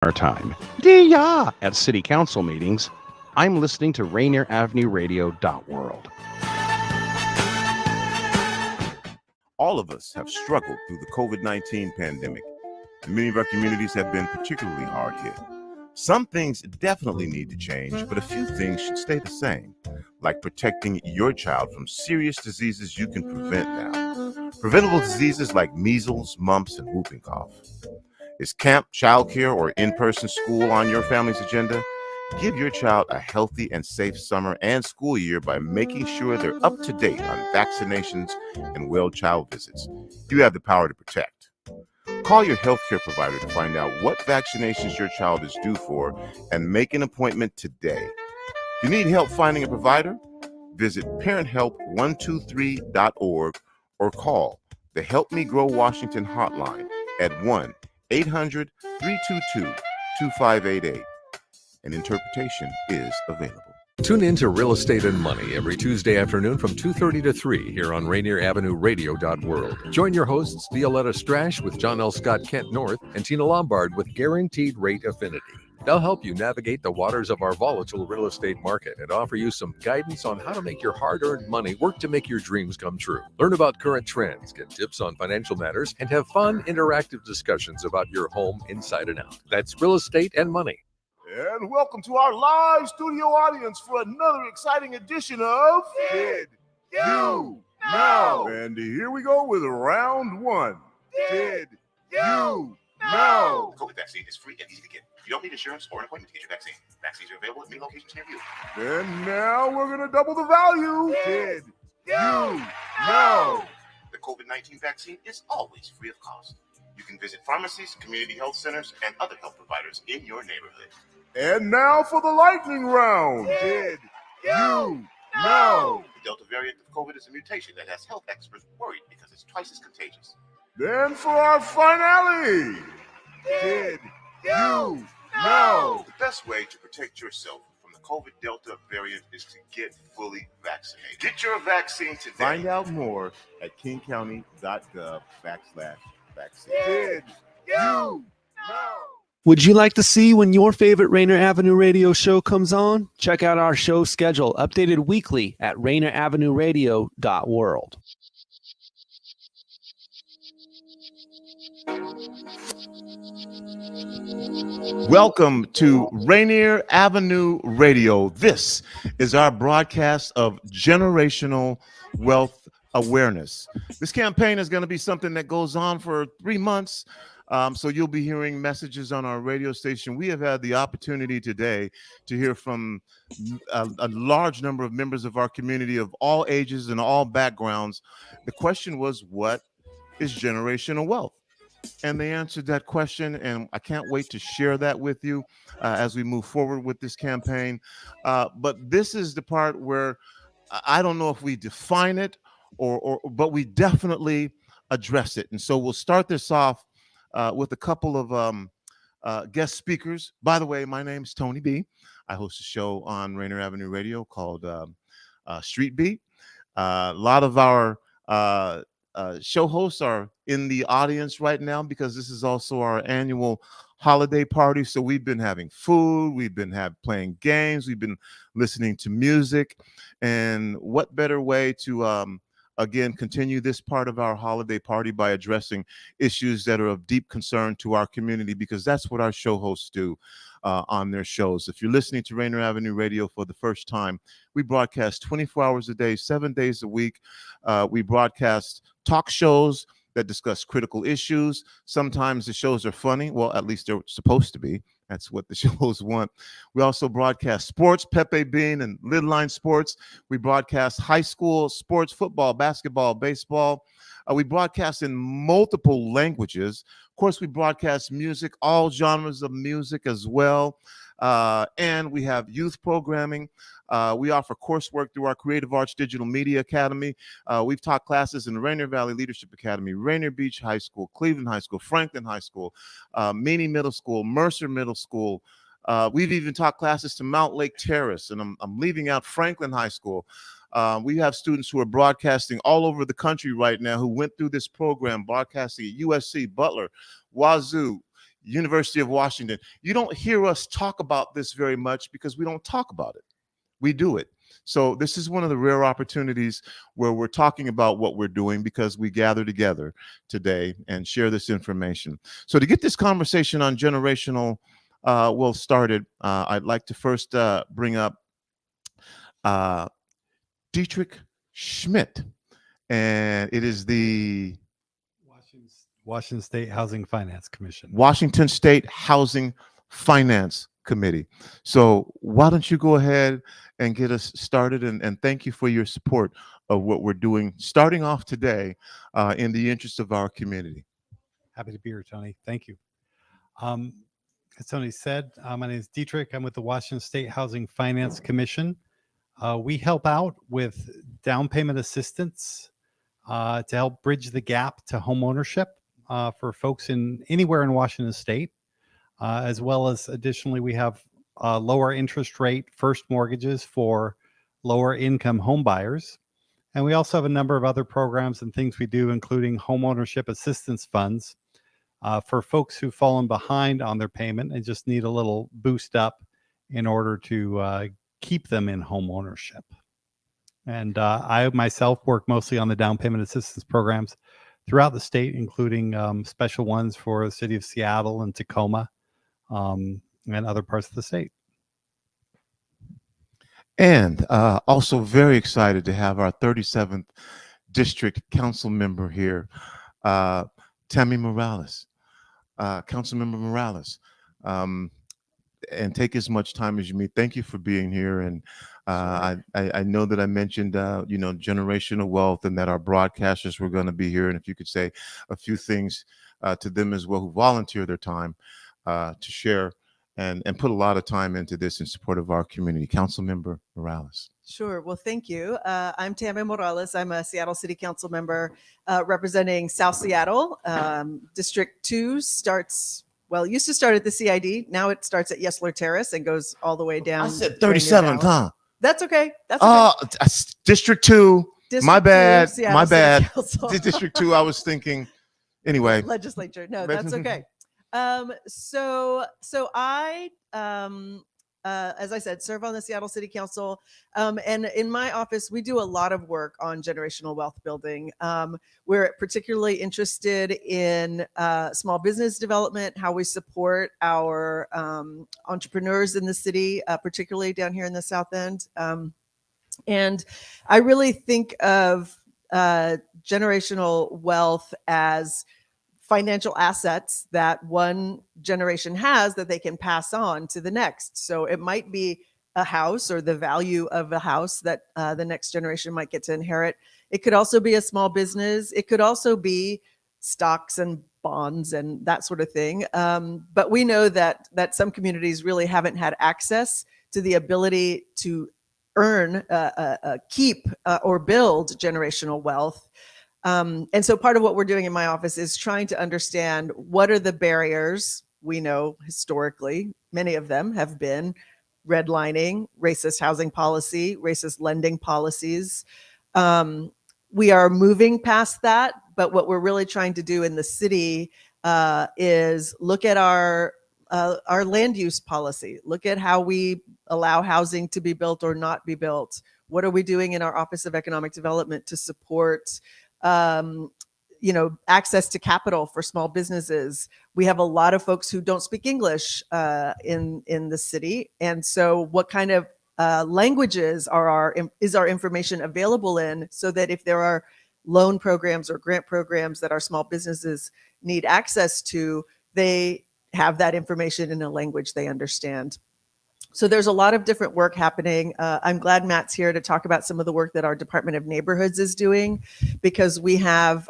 Our time. Yeah, at city council meetings. I'm listening to Rainier Avenue Radio World. All of us have struggled through the COVID-19 pandemic, and many of our communities have been particularly hard hit. Some things definitely need to change, but a few things should stay the same, like protecting your child from serious diseases you can prevent now. Preventable diseases like measles, mumps, and whooping cough. Is camp, childcare, or in-person school on your family's agenda? Give your child a healthy and safe summer and school year by making sure they're up to date on vaccinations and well child visits. You have the power to protect. Call your healthcare provider to find out what vaccinations your child is due for and make an appointment today. If you need help finding a provider, visit parenthelp123.org or call the Help Me Grow Washington hotline at 1-800-322-2588. An interpretation is available. Tune in to Real Estate and Money every Tuesday afternoon from 2:30 to 3 here on Rainier Avenue Radio World. Join your hosts Violetta Strash with John L. Scott Kent North and Tina Lombard with Guaranteed Rate Affinity. They'll help you navigate the waters of our volatile real estate market and offer you some guidance on how to make your hard-earned money work to make your dreams come true. Learn about current trends, get tips on financial matters, and have fun, interactive discussions about your home inside and out. That's Real Estate and Money. And welcome to our live studio audience for another exciting edition of Did You Know? And here we go with round one. Did you know? The COVID vaccine is free and easy to get. You don't need insurance or an appointment to get your vaccine. Vaccines are available at many locations near you. And now we're going to double the value. Did you know? The COVID-19 vaccine is always free of cost. You can visit pharmacies, community health centers, and other health providers in your neighborhood. And now for the lightning round. Did you know? The Delta variant of COVID is a mutation that has health experts worried because it's twice as contagious. Then for our finale. Did you know? The best way to protect yourself from the COVID Delta variant is to get fully vaccinated. Get your vaccine today. Find out more at kingcounty.gov/vaccine. Did you know? Would you like to see when your favorite Rainier Avenue Radio show comes on? Check out our show schedule, updated weekly at rainieravenue.radio.world. Welcome to Rainier Avenue Radio. This is our broadcast of generational wealth awareness. This campaign is going to be something that goes on for 3 months. So you'll be hearing messages on our radio station. We have had the opportunity today to hear from a large number of members of our community of all ages and all backgrounds. The question was, what is generational wealth? And they answered that question, and I can't wait to share that with you as we move forward with this campaign. But this is the part where I don't know if we define it but we definitely address it. And so we'll start this off with a couple of guest speakers. By the way, my name's Tony B. I host a show on Rainier Avenue Radio called Street Beat. A lot of our show hosts are in the audience right now because this is also our annual holiday party. So we've been having food, we've been playing games, we've been listening to music. And what better way to again, continue this part of our holiday party by addressing issues that are of deep concern to our community, because that's what our show hosts do on their shows. If you're listening to Rainier Avenue Radio for the first time, we broadcast 24 hours a day, 7 days a week. We broadcast talk shows that discuss critical issues. Sometimes the shows are funny. Well, at least they're supposed to be. That's what the shows want. We also broadcast sports, Pepe Bean and Lidline Sports. We broadcast high school sports, football, basketball, baseball. We broadcast in multiple languages. Of course, we broadcast music, all genres of music as well. And we have youth programming. We offer coursework through our Creative Arts Digital Media Academy. We've taught classes in the Rainier Valley Leadership Academy, Rainier Beach High School, Cleveland High School, Franklin High School, Meany Middle School, Mercer Middle School. We've even taught classes to Mount Lake Terrace, and I'm leaving out Franklin High School. We have students who are broadcasting all over the country right now who went through this program, broadcasting at USC, Butler, Wazoo, University of Washington. You don't hear us talk about this very much because we don't talk about it. We do it. So this is one of the rare opportunities where we're talking about what we're doing because we gather together today and share this information. So to get this conversation on generational wealth started, I'd like to first bring up Dietrich Schmidt, and it is the Washington State Housing Finance Commission. Washington State Housing Finance Committee. So why don't you go ahead and get us started, and thank you for your support of what we're doing starting off today in the interest of our community. Happy to be here, Tony. Thank you. As Tony said, my name is Dietrich. I'm with the Washington State Housing Finance Commission. We help out with down payment assistance to help bridge the gap to home ownership for folks anywhere in Washington State, as well as additionally we have lower interest rate first mortgages for lower income home buyers. And we also have a number of other programs and things we do, including home ownership assistance funds for folks who've fallen behind on their payment and just need a little boost up in order to keep them in home ownership. And I myself work mostly on the down payment assistance programs throughout the state, including special ones for the city of Seattle and Tacoma and other parts of the state. And also very excited to have our 37th District Council member here, Tammy Morales. Councilmember Morales. And take as much time as you need. Thank you for being here. And I know that I mentioned, generational wealth and that our broadcasters were going to be here. And if you could say a few things to them as well who volunteer their time to share and put a lot of time into this in support of our community. Councilmember Morales. Sure. Well, thank you. I'm Tammy Morales. I'm a Seattle City Council member representing South Seattle. District 2 used to start at the CID. Now it starts at Yesler Terrace and goes all the way down. I said 37th, huh? That's okay. That's okay. District 2. District my bad. 2, Seattle My City bad. Council. District 2, I was thinking. Anyway. Legislature. No, that's okay. So I, as I said, serve on the Seattle City Council. And in my office, we do a lot of work on generational wealth building. We're particularly interested in small business development, how we support our entrepreneurs in the city, particularly down here in the South End. And I really think of generational wealth as financial assets that one generation has that they can pass on to the next. So it might be a house or the value of a house that the next generation might get to inherit. It could also be a small business. It could also be stocks and bonds and that sort of thing. But we know that some communities really haven't had access to the ability to earn, keep, or build generational wealth. And so part of what we're doing in my office is trying to understand what are the barriers. We know historically, many of them have been redlining, racist housing policy, racist lending policies. We are moving past that, but what we're really trying to do in the city is look at our land use policy, look at how we allow housing to be built or not be built. What are we doing in our Office of Economic Development to support access to capital for small businesses? We have a lot of folks who don't speak English in the city. And so what kind of languages is our information available in, so that if there are loan programs or grant programs that our small businesses need access to, they have that information in a language they understand. So there's a lot of different work happening. I'm glad Matt's here to talk about some of the work that our Department of Neighborhoods is doing, because we have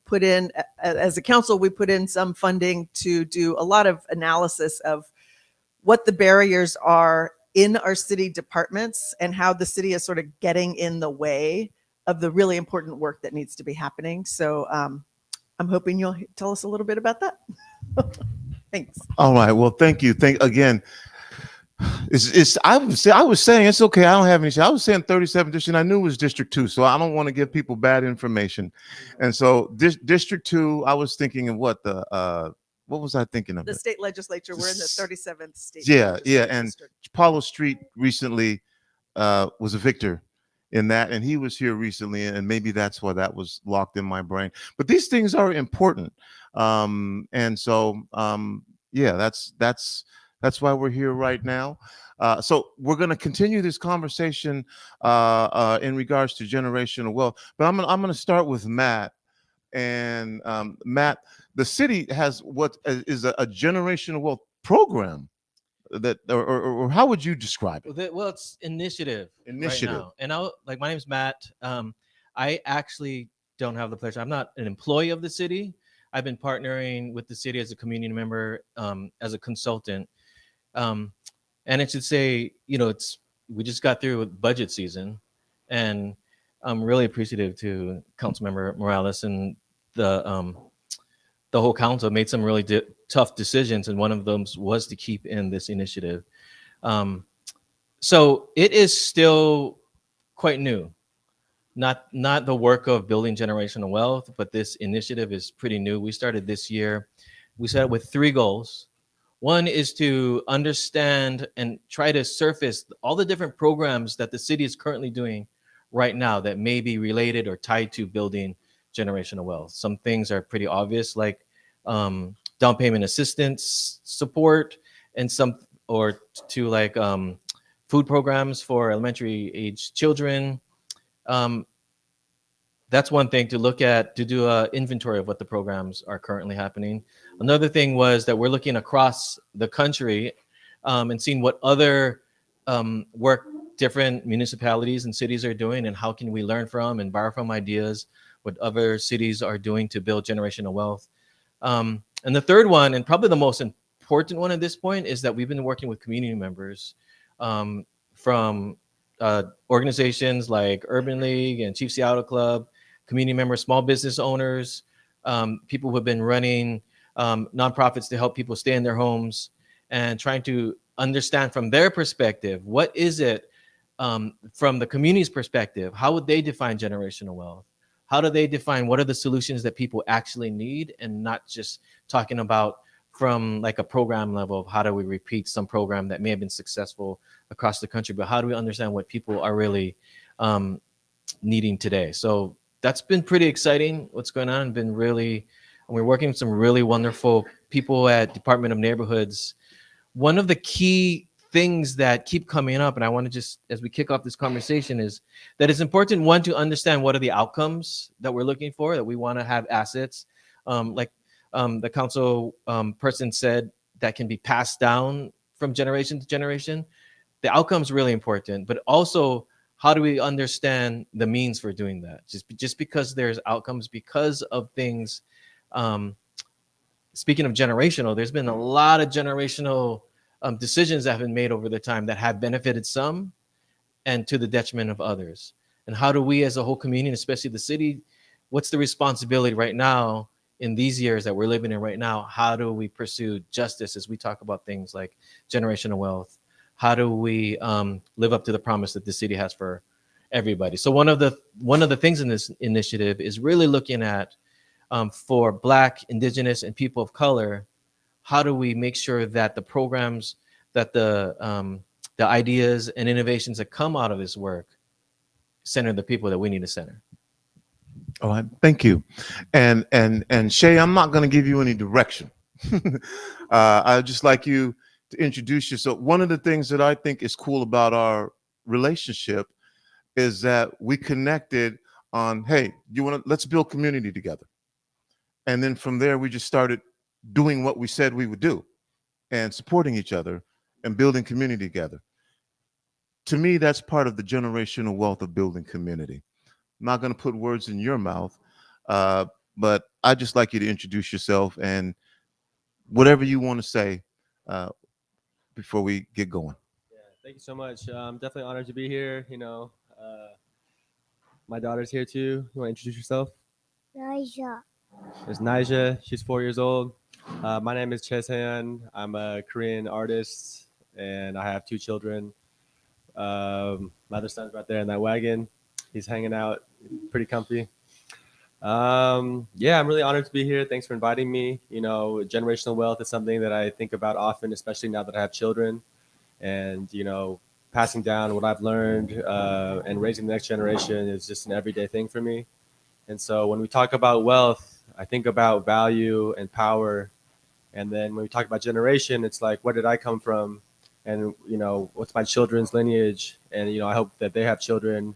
put in, as a council, we put in some funding to do a lot of analysis of what the barriers are in our city departments and how the city is sort of getting in the way of the really important work that needs to be happening. So I'm hoping you'll tell us a little bit about that. Thanks. All right. Well, thank you. Again. I was saying it's okay. I don't have any. I was saying 37th district. I knew it was District 2, so I don't want to give people bad information. And so District 2, I was thinking of what the what was I thinking of? The It? state legislature. We're in the 37th state. Yeah, yeah, legislative and district. Paulo Street recently was a victor in that, and he was here recently, and maybe that's why that was locked in my brain. But these things are important, and so yeah, that's why we're here right now. So we're going to continue this conversation in regards to generational wealth, but I'm gonna start with Matt. And Matt, the city has what is a generational wealth program that, or how would you describe it? Well, it's initiative. Initiative. Right now. And my name's Matt. I actually don't have the pleasure. I'm not an employee of the city. I've been partnering with the city as a community member, as a consultant. And it should say, we just got through with budget season, and I'm really appreciative to Councilmember Morales and the whole council made some really tough decisions, and one of them was to keep in this initiative. So it is still quite new, not the work of building generational wealth, but this initiative is pretty new. We started this year. We set it with 3 goals. One is to understand and try to surface all the different programs that the city is currently doing right now that may be related or tied to building generational wealth. Some things are pretty obvious, like down payment assistance support, and some or to like food programs for elementary age children. That's one thing to look at, to do an inventory of what the programs are currently happening. Another thing was that we're looking across the country and seeing what other work different municipalities and cities are doing, and how can we learn from and borrow from ideas what other cities are doing to build generational wealth. And the third one, and probably the most important one at this point, is that we've been working with community members from organizations like Urban League and Chief Seattle Club, community members, small business owners, people who have been running nonprofits to help people stay in their homes, and trying to understand from their perspective, what is it from the community's perspective, how would they define generational wealth? How do they define what are the solutions that people actually need, and not just talking about from like a program level of how do we repeat some program that may have been successful across the country, but how do we understand what people are really needing today? So that's been pretty exciting. What's going on? We're working with some really wonderful people at Department of Neighborhoods. One of the key things that keep coming up, and I want to just, as we kick off this conversation, is that it's important, one, to understand what are the outcomes that we're looking for, that we want to have assets, like the council person said, that can be passed down from generation to generation. The outcome is really important, but also how do we understand the means for doing that? Just because there's outcomes because of things. Speaking of generational, there's been a lot of generational decisions that have been made over the time that have benefited some and to the detriment of others. And how do we as a whole community, especially the city, what's the responsibility right now in these years that we're living in right now? How do we pursue justice as we talk about things like generational wealth? How do we live up to the promise that the city has for everybody? So one of the things in this initiative is really looking at for Black, Indigenous, and people of color, how do we make sure that the programs, that the ideas and innovations that come out of this work center the people that we need to center? Oh, thank you. And Shay, I'm not going to give you any direction. I'd just like you to introduce yourself. One of the things that I think is cool about our relationship is that we connected on, hey, let's build community together. And then from there, we just started doing what we said we would do and supporting each other and building community together. To me, that's part of the generational wealth of building community. I'm not going to put words in your mouth, but I'd just like you to introduce yourself and whatever you want to say before we get going. Yeah, thank you so much. I'm definitely honored to be here. My daughter's here too. You want to introduce yourself? Naija. There's Naija. She's 4 years old. My name is Cheseon. I'm a Korean artist, and I have 2 children. My other son's right there in that wagon. He's hanging out, pretty comfy. Yeah, I'm really honored to be here. Thanks for inviting me. You know, generational wealth is something that I think about often, especially now that I have children. And, you know, passing down what I've learned and raising the next generation is just an everyday thing for me. And so when we talk about wealth, I think about value and power. And then when we talk about generation, it's like, where did I come from? And, you know, what's my children's lineage? And, you know, I hope that they have children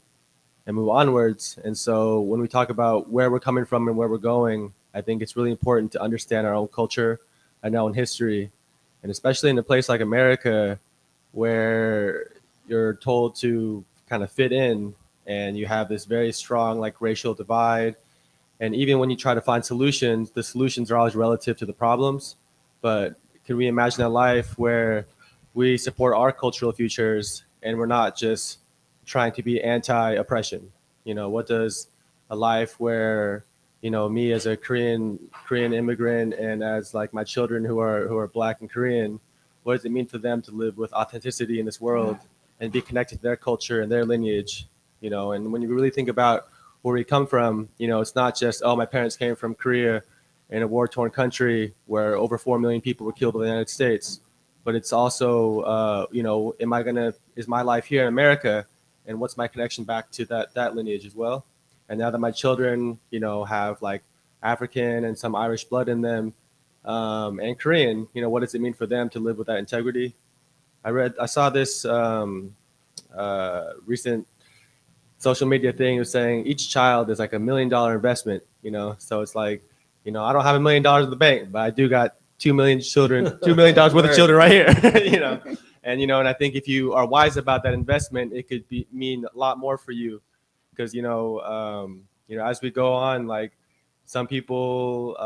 and move onwards. And so when we talk about where we're coming from and where we're going, I think it's really important to understand our own culture and our own history. And especially in a place like America, where you're told to kind of fit in and you have this very strong like racial divide. And even when you try to find solutions, the solutions are always relative to the problems. But can we imagine a life where we support our cultural futures and we're not just trying to be anti-oppression? You know, what does a life where, you know, me as a Korean immigrant and as like my children who are Black and Korean, what does it mean for them to live with authenticity in this world and be connected to their culture and their lineage? You know, and when you really think about where we come from, you know, it's not just, oh, my parents came from Korea in a war-torn country where over 4 million people were killed in the United States. But it's also, you know, is my life here in America, and what's my connection back to that lineage as well? And now that my children, you know, have like African and some Irish blood in them, and Korean, you know, what does it mean for them to live with that integrity? I saw this recent social media thing. It was saying each child is like $1 million investment, you know? So it's like, you know, I don't have $1 million in the bank, but I do got 2 million children, $2 million worth of children right here, you know? And, you know, and I think if you are wise about that investment, it could mean a lot more for you. Because, you know, as we go on, like some people,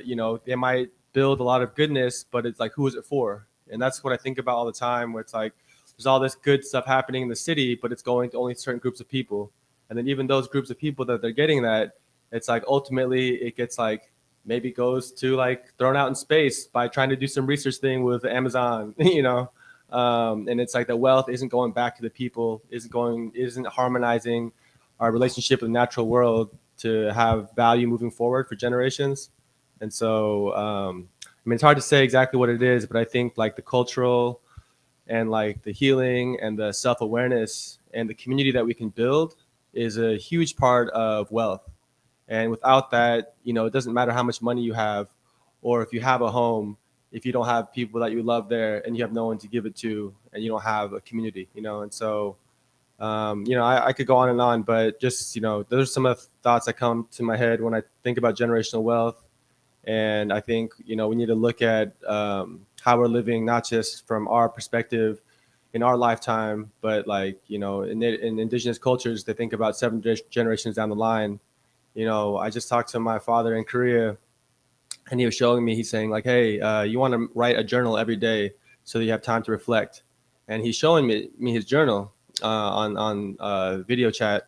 you know, they might build a lot of goodness, but it's like, who is it for? And that's what I think about all the time, where it's like, there's all this good stuff happening in the city, but it's going to only certain groups of people. And then even those groups of people that they're getting that, it's like, ultimately it gets like, maybe goes to like thrown out in space by trying to do some research thing with Amazon, you know? And it's like the wealth isn't going back to the people, isn't harmonizing our relationship with the natural world to have value moving forward for generations. And so, I mean, it's hard to say exactly what it is, but I think like the cultural and like the healing and the self-awareness and the community that we can build is a huge part of wealth. And without that, you know, it doesn't matter how much money you have, or if you have a home, if you don't have people that you love there and you have no one to give it to, and you don't have a community, you know. And so, you know, I could go on, but just, you know, those are some of the thoughts that come to my head when I think about generational wealth. And I think, you know, we need to look at how we're living, not just from our perspective in our lifetime, but like, you know, in indigenous cultures, they think about 7 generations down the line. You know, I just talked to my father in Korea, and he was showing me, he's saying like, hey, you want to write a journal every day so that you have time to reflect. And he's showing me his journal on video chat.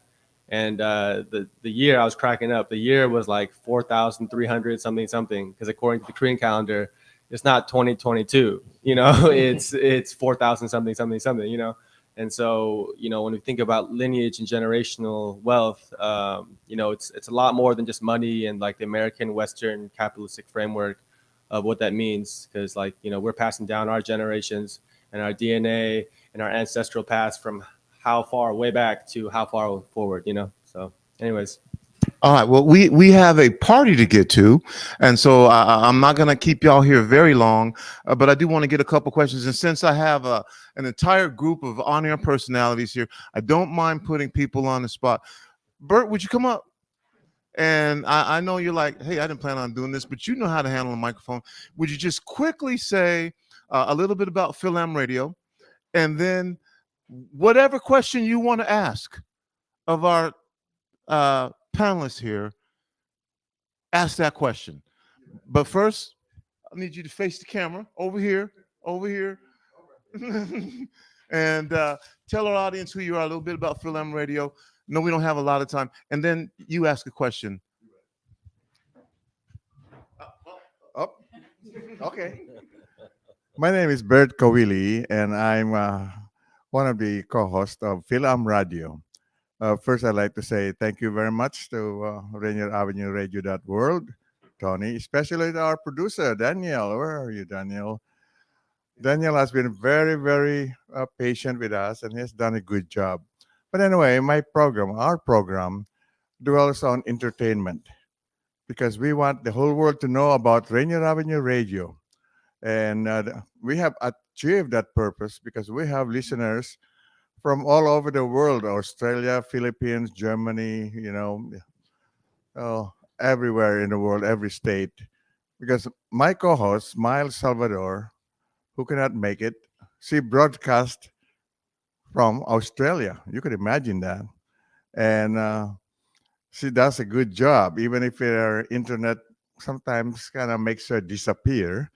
And the year, I was cracking up. The year was like 4,300 something, because according to the Korean calendar, it's not 2022, you know, it's 4,000 something, you know. And so, you know, when we think about lineage and generational wealth, you know, it's a lot more than just money and like the American Western capitalistic framework of what that means. Because like, you know, we're passing down our generations and our DNA and our ancestral past from how far way back to how far forward, you know. So anyways. All right. Well, we have a party to get to, and so I'm not going to keep y'all here very long, but I do want to get a couple questions. And since I have an entire group of on-air personalities here, I don't mind putting people on the spot. Bert, would you come up? And I know you're like, hey, I didn't plan on doing this, but you know how to handle a microphone. Would you just quickly say a little bit about Phil Am Radio, and then whatever question you want to ask of our panelists here, ask that question. But first, I need you to face the camera over here, and tell our audience who you are, a little bit about Phil Am Radio. No, we don't have a lot of time. And then you ask a question. Oh, okay. My name is Bert Kawili, and I'm one of the co-hosts of Phil Am Radio. First, I'd like to say thank you very much to Rainier Avenue Radio.world, Tony, especially to our producer, Daniel. Where are you, Daniel? Daniel has been very, very patient with us and he has done a good job. But anyway, our program, dwells on entertainment because we want the whole world to know about Rainier Avenue Radio. And we have achieved that purpose because we have listeners from all over the world: Australia, Philippines, Germany, everywhere in the world, every state. Because my co host, Miles Salvador, who cannot make it, she broadcast from Australia. You could imagine that. And she does a good job, even if her internet sometimes kind of makes her disappear.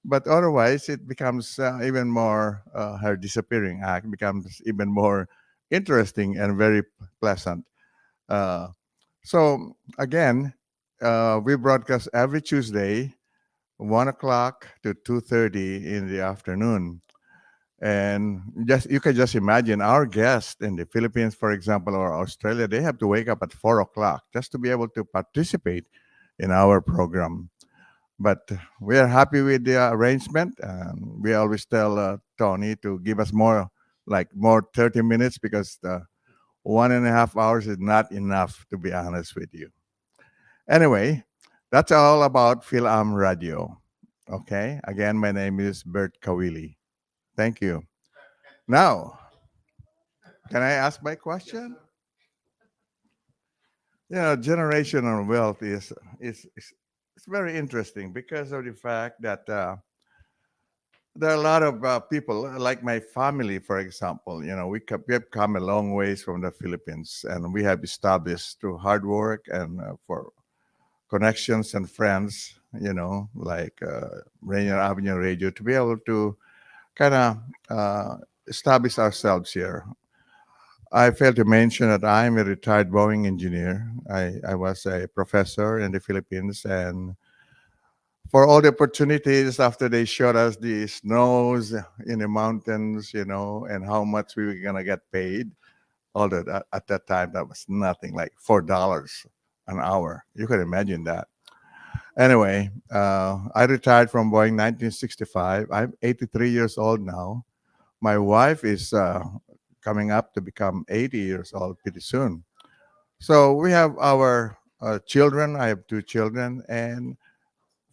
But otherwise, it becomes even more, her disappearing act becomes even more interesting and very pleasant. Uh, so, again, we broadcast every Tuesday, 1 o'clock to 2:30 in the afternoon. And just you can just imagine our guests in the Philippines, for example, or Australia, they have to wake up at 4 o'clock just to be able to participate in our program. But we are happy with the arrangement. We always tell Tony to give us more 30 minutes because the 1.5 hours is not enough, to be honest with you. Anyway, that's all about Philam Radio. Okay. Again, my name is Bert Kawili. Thank you. Now, can I ask my question? Generational wealth is it's very interesting because of the fact that there are a lot of people like my family, for example. We have come a long ways from the Philippines, and we have established through hard work and for connections and friends, like Rainier Avenue Radio, to be able to kind of establish ourselves here. I failed to mention that I'm a retired Boeing engineer. I was a professor in the Philippines, and for all the opportunities after they showed us the snows in the mountains, and how much we were gonna get paid, all that at that time that was nothing, like $4 an hour. You can imagine that. Anyway, I retired from Boeing 1965. I'm 83 years old now. My wife is coming up to become 80 years old pretty soon. So we have our children. I have 2 children and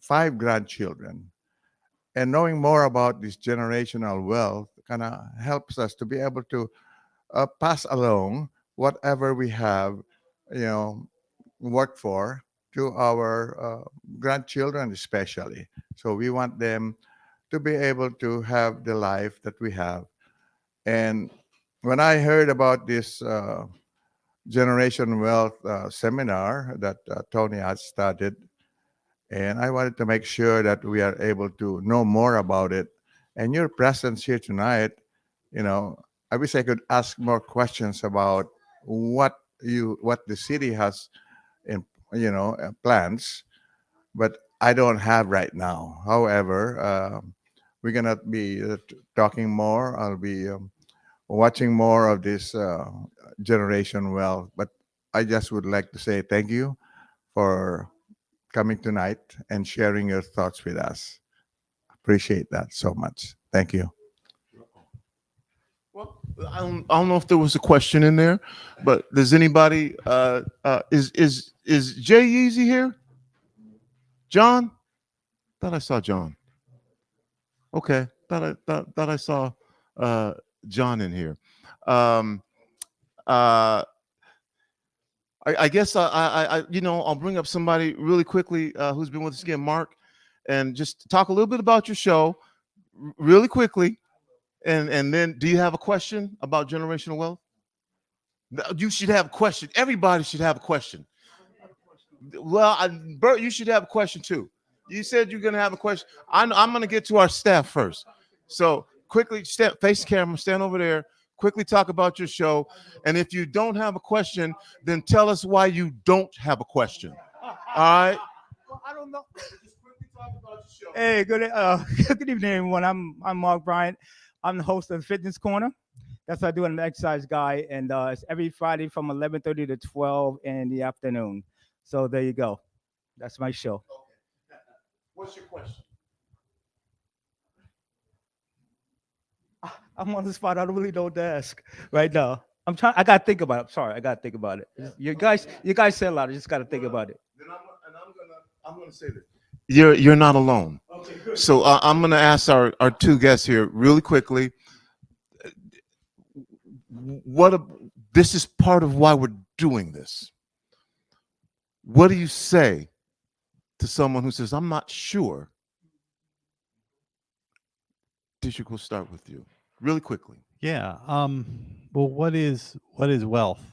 5 grandchildren. And knowing more about this generational wealth kind of helps us to be able to pass along whatever we have, you know, worked for to our grandchildren, especially. So we want them to be able to have the life that we have. And when I heard about this Generation Wealth seminar that Tony has started, and I wanted to make sure that we are able to know more about it. And your presence here tonight, I wish I could ask more questions about what the city has in plans, but I don't have right now. However, we're gonna be talking more. I'll be watching more of this generation wealth. But I just would like to say thank you for coming tonight and sharing your thoughts with us. Appreciate that so much. Thank you. Well, I don't know if there was a question in there, but does anybody is Jay Yeezy here? John? Thought I saw John. Okay. Thought I saw John in here. I guess I'll bring up somebody really quickly who's been with us again, Mark, and just talk a little bit about your show really quickly. And then, do you have a question about generational wealth? You should have a question. Everybody should have a question. Well, Bert, you should have a question too. You said you're going to have a question. I'm going to get to our staff first. So quickly, face the camera, stand over there. Quickly talk about your show. And if you don't have a question, then tell us why you don't have a question. All right? Well, I don't know. Just quickly talk about your show. Hey, good evening, everyone. I'm Mark Bryant. I'm the host of Fitness Corner. That's what I do. I'm an exercise guy, and it's every Friday from 11:30 to 12 in the afternoon. So there you go. That's my show. Okay. What's your question? I'm on the spot. I don't really know what to ask right now. I'm trying. I gotta think about it. I'm sorry. I gotta think about it. You guys said a lot. I just gotta think about it. Then I'm gonna say this. You're not alone. Okay, good. So I'm gonna ask our two guests here really quickly. This is part of why we're doing this. What do you say to someone who says, "I'm not sure"? Dishik, we'll start with you really quickly. Yeah. Well, what is wealth?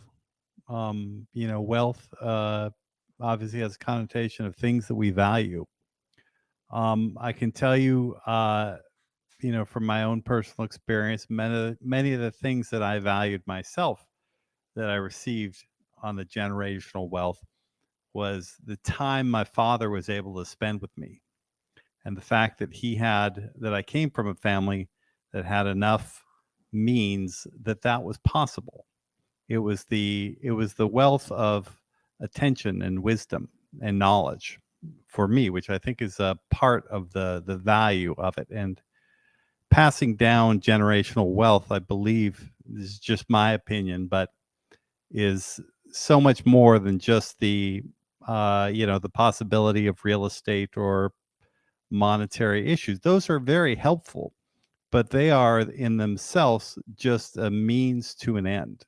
Wealth obviously has a connotation of things that we value. I can tell you, from my own personal experience, many of the things that I valued myself that I received on the generational wealth was the time my father was able to spend with me, and the fact that I came from a family that had enough means that was possible. It was the wealth of attention and wisdom and knowledge for me, which I think is a part of the value of it. And passing down generational wealth, I believe, this is just my opinion, but is so much more than just the possibility of real estate or monetary issues. Those are very helpful, but they are in themselves just a means to an end.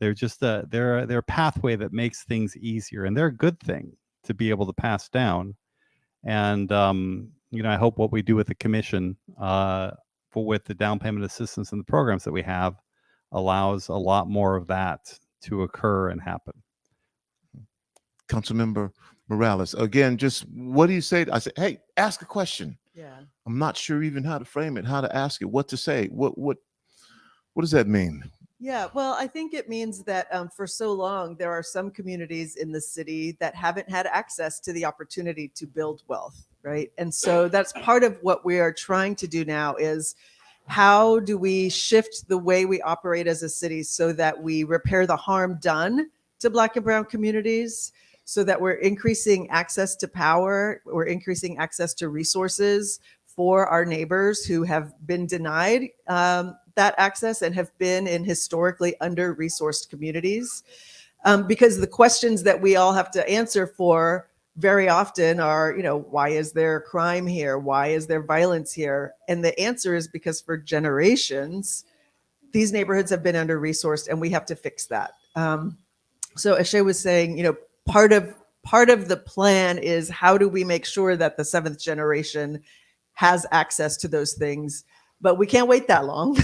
They're just they're a pathway that makes things easier, and they're a good thing to be able to pass down. And I hope what we do with the commission with the down payment assistance and the programs that we have allows a lot more of that to occur and happen. Councilmember Morales, again, just what do you say? I said, hey, ask a question. Yeah. I'm not sure even how to frame it, how to ask it, what to say. What does that mean? Yeah, well, I think it means that for so long, there are some communities in the city that haven't had access to the opportunity to build wealth, right? And so that's part of what we are trying to do now is how do we shift the way we operate as a city so that we repair the harm done to Black and Brown communities, so that we're increasing access to power, we're increasing access to resources for our neighbors who have been denied that access and have been in historically under-resourced communities. Because the questions that we all have to answer for very often are, why is there crime here? Why is there violence here? And the answer is because for generations, these neighborhoods have been under-resourced and we have to fix that. So as Shay was saying, part of the plan is how do we make sure that the seventh generation has access to those things, but we can't wait that long.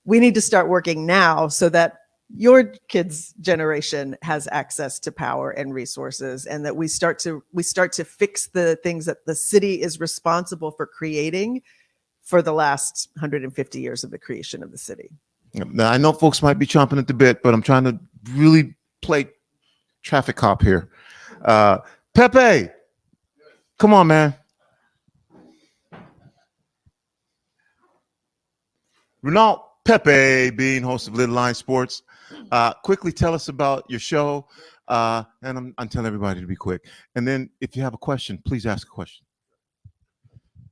We need to start working now so that your kids' generation has access to power and resources, and that we start to fix the things that the city is responsible for creating for the last 150 years of the creation of the city. Now, I know folks might be chomping at the bit, but I'm trying to really play traffic cop here. Pepe, come on, man. Renault Pepe, being host of Little Line Sports. Quickly tell us about your show, and I'm telling everybody to be quick. And then if you have a question, please ask a question.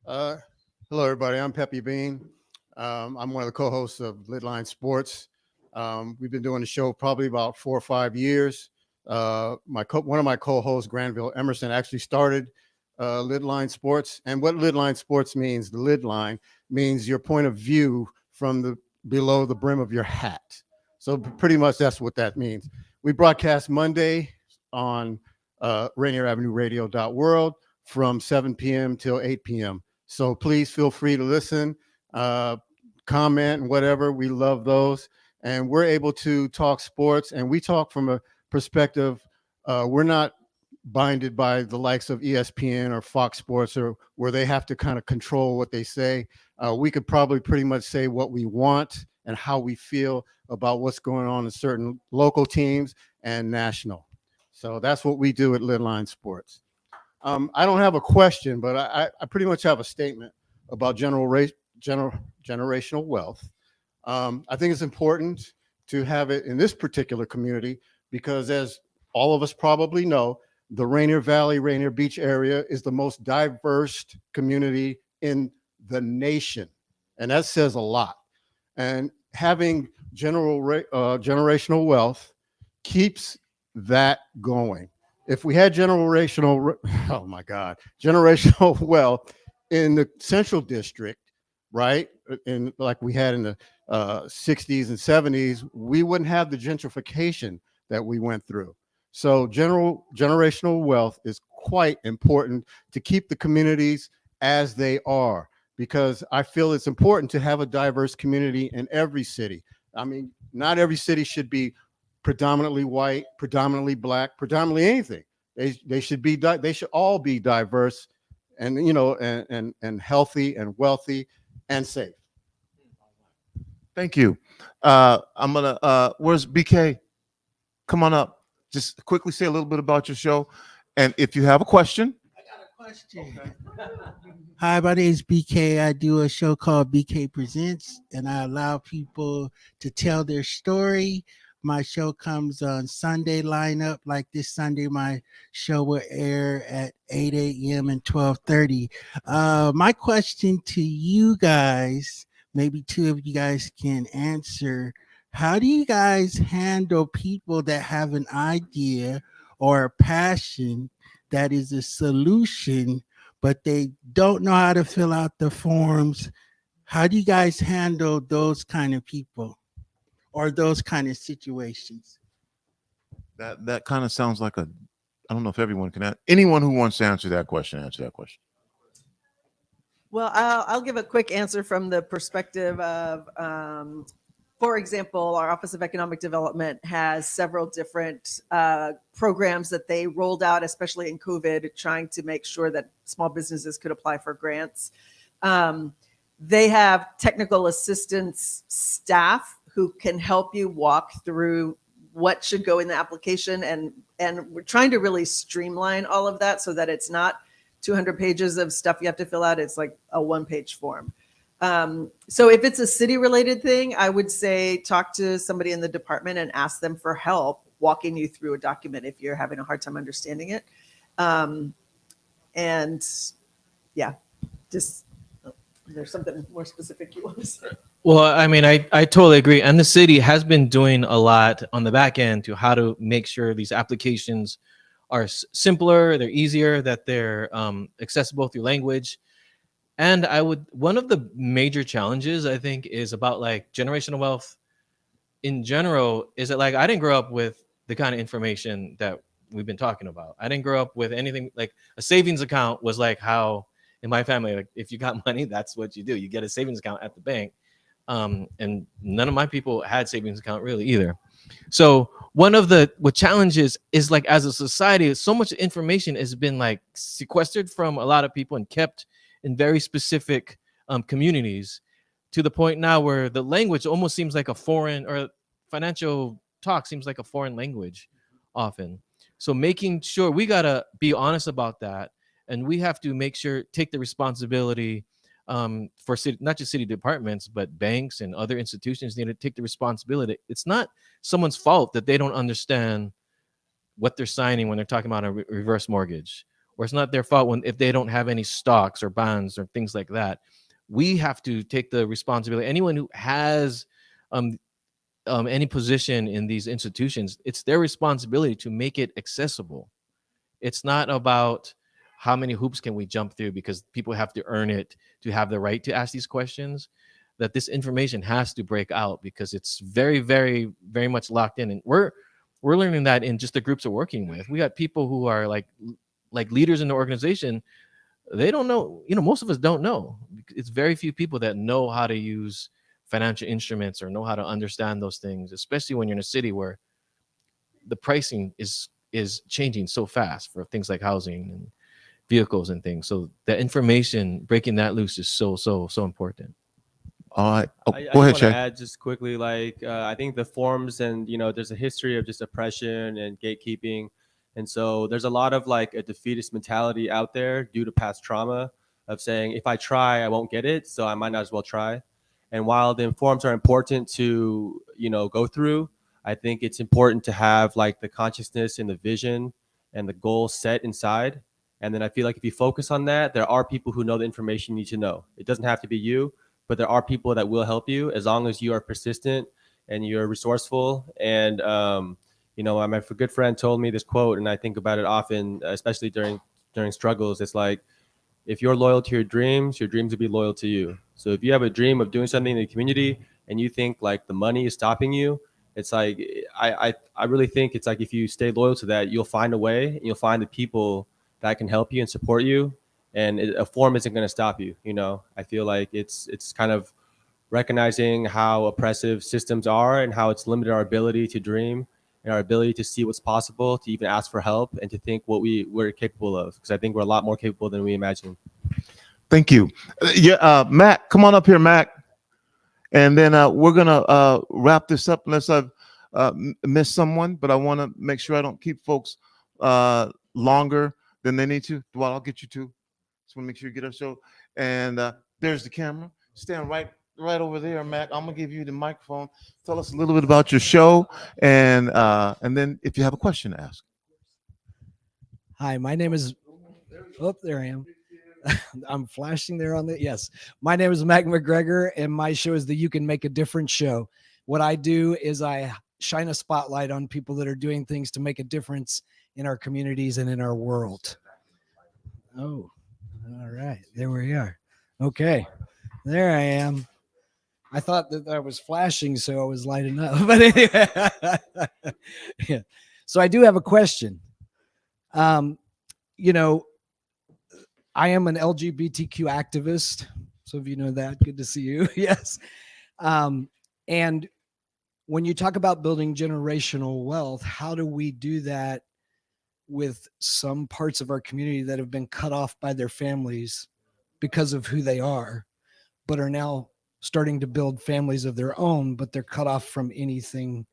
Hello, everybody. I'm Pepe Bean. I'm one of the co-hosts of Little Line Sports. We've been doing the show probably about 4 or 5 years. One of my co-hosts, Granville Emerson, actually started Lid Line Sports. And what Lid Line Sports means, the lid line means your point of view from below the brim of your hat. So pretty much that's what that means. We broadcast Monday on Rainier Avenue Radio.world from 7 p.m. till 8 p.m. So please feel free to listen, comment, and whatever. We love those. And we're able to talk sports, and we talk from a perspective. We're not binded by the likes of ESPN or Fox Sports, or where they have to kind of control what they say. We could probably pretty much say what we want and how we feel about what's going on in certain local teams and national. So that's what we do at Lid Line Sports. I don't have a question, but I pretty much have a statement about generational wealth. I think it's important to have it in this particular community because, as all of us probably know, the Rainier Valley, Rainier Beach area is the most diverse community in the nation. And that says a lot. And having generational wealth keeps that going. If we had generational wealth in the central district, right, and like we had in the 60s and 70s, we wouldn't have the gentrification that we went through. So generational wealth is quite important to keep the communities as they are, because I feel it's important to have a diverse community in every city. I mean, not every city should be predominantly white, predominantly black, predominantly anything. They should all be diverse and and healthy and wealthy and safe. Thank you. I'm gonna where's BK? Come on up. Just quickly say a little bit about your show. And if you have a question. I got a question. Hi, my name is BK. I do a show called BK Presents, and I allow people to tell their story. My show comes on Sunday lineup. Like this Sunday, my show will air at 8 a.m. and 12:30. My question to you guys, maybe two of you guys can answer. How do you guys handle people that have an idea or a passion that is a solution, but they don't know how to fill out the forms? How do you guys handle those kind of people or those kind of situations? That kind of sounds like I don't know if everyone can. Anyone who wants to answer that question. Well, I'll give a quick answer from the perspective of, for example, our Office of Economic Development has several different programs that they rolled out, especially in COVID, trying to make sure that small businesses could apply for grants. They have technical assistance staff who can help you walk through what should go in the application. And we're trying to really streamline all of that so that it's not 200 pages of stuff you have to fill out. It's like a one-page form. So if it's a city related thing, I would say talk to somebody in the department and ask them for help walking you through a document if you're having a hard time understanding it. And yeah, just there's something more specific you want to say. Well, I mean, I totally agree. And the city has been doing a lot on the back end to how to make sure these applications are simpler, they're easier, that they're accessible through language. And one of the major challenges I think is about like generational wealth in general, is that like I didn't grow up with the kind of information that we've been talking about. I didn't grow up with anything like a savings account was like how in my family, like if you got money, that's what you do. You get a savings account at the bank. And none of my people had savings account really either. So one of the challenges is like as a society, so much information has been like sequestered from a lot of people and kept in very specific communities, to the point now where the language almost seems like a foreign, or financial talk seems like a foreign language often. So making sure we gotta be honest about that, and we have to make sure, take the responsibility for city, not just city departments, but banks and other institutions need to take the responsibility. It's not someone's fault that they don't understand what they're signing when they're talking about a reverse mortgage, or it's not their fault if they don't have any stocks or bonds or things like that. We have to take the responsibility. Anyone who has any position in these institutions, it's their responsibility to make it accessible. It's not about how many hoops can we jump through, because people have to earn it to have the right to ask these questions. That this information has to break out, because it's very, very, very much locked in. And we're learning that in just the groups we're working with. We got people who are like leaders in the organization. They don't know, most of us don't know. It's very few people that know how to use financial instruments or know how to understand those things, especially when you're in a city where the pricing is changing so fast for things like housing and vehicles and things. So the information, breaking that loose is so important. All right. Go ahead, I Shay. add just quickly, I think the forms and, there's a history of just oppression and gatekeeping. And so there's a lot of like a defeatist mentality out there due to past trauma of saying, if I try, I won't get it, so I might not as well try. And while the forums are important to, go through, I think it's important to have like the consciousness and the vision and the goal set inside. And then I feel like if you focus on that, there are people who know the information you need to know. It doesn't have to be you, but there are people that will help you as long as you are persistent and you're resourceful. And, my good friend told me this quote, and I think about it often, especially during struggles. It's like, if you're loyal to your dreams will be loyal to you. So if you have a dream of doing something in the community and you think like the money is stopping you, it's like, I really think it's like, if you stay loyal to that, you'll find a way, and you'll find the people that can help you and support you. And a forum isn't going to stop you. I feel like it's kind of recognizing how oppressive systems are and how it's limited our ability to dream and our ability to see what's possible, to even ask for help, and to think what we're capable of. Because I think we're a lot more capable than we imagine. Thank you. Mac, come on up here, Mac. And then we're going to wrap this up unless I've missed someone, but I want to make sure I don't keep folks longer than they need to. Well, I'll get you to. Just want to make sure you get our show. And there's the camera. Stand right over there, Mac. I'm going to give you the microphone. Tell us a little bit about your show, and then if you have a question to ask. Hi, my name is, there I am. I'm flashing there on the, yes. My name is Mac McGregor, and my show is the You Can Make a Difference show. What I do is I shine a spotlight on people that are doing things to make a difference in our communities and in our world. Oh, all right. There we are. Okay. There I am. I thought that I was flashing, so I was lighting up. But anyway, yeah. So I do have a question. I am an LGBTQ activist. So if you know that, good to see you. Yes. And when you talk about building generational wealth, how do we do that with some parts of our community that have been cut off by their families because of who they are, but are now starting to build families of their own, but they're cut off from anything